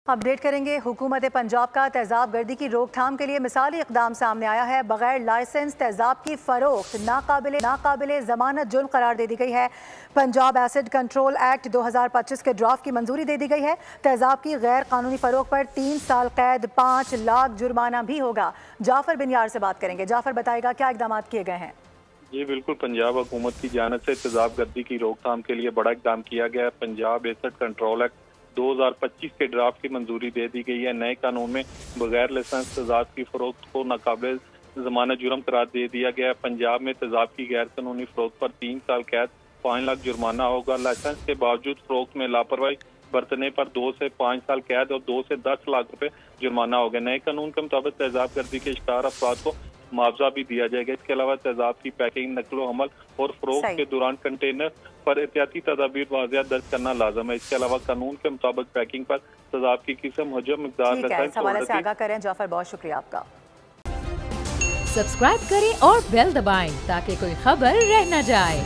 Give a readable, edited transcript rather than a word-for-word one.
Update करेंगे। हुकूमत पंजाब का तेजाब गर्दी की रोकथाम के लिए मिसाली इकदाम सामने आया है। बगैर लाइसेंस तेजाब की फरोख्त नाकाबिले जमानत जुर्म करार दे दी गई है। पंजाब एसिड कंट्रोल एक्ट 2025 के ड्राफ्ट की मंजूरी दे दी गई है। तेजाब की गैर कानूनी फरोख्त पर 3 साल कैद 5 लाख जुर्माना भी होगा। जाफर बिनियार से बात करेंगे। जाफर बताएगा क्या इकदाम किए गए हैं। जी बिल्कुल, पंजाब हुकूमत की जानिब से तेजाब गर्दी की रोकथाम के लिए बड़ा इकदाम किया गया है। पंजाब एसिड कंट्रोल एक्ट 2025 के ड्राफ्ट की मंजूरी दे दी गई है। नए कानून में बगैर लाइसेंस तेजाब की फरोख्त को नाकाबिले जमानत जुर्म करार दे दिया गया है। पंजाब में तेजाब की गैर कानूनी फरोख्त पर 3 साल कैद 5 लाख जुर्माना होगा। लाइसेंस के बावजूद फरोख्त में लापरवाही बरतने पर 2 से 5 साल कैद और 2 से 10 लाख रुपए जुर्माना होगा। नए कानून के मुताबिक तेजाब गर्दी के शिकार अफराद को मुआवजा भी दिया जाएगा। इसके अलावा तेजाब की पैकिंग, नकलो हमल और फरोख्त के दौरान कंटेनर पर एहतियाती तदाबीर वाज़िया दर्ज करना लाजम है। इसके अलावा कानून के मुताबिक पैकिंग पर तेजाब की किस्म, हजम, मिकदार इस हवाले से आगाह करें। जाफर, बहुत शुक्रिया आपका। सब्सक्राइब करें और बेल दबाएं ताकि कोई खबर रह न जाए।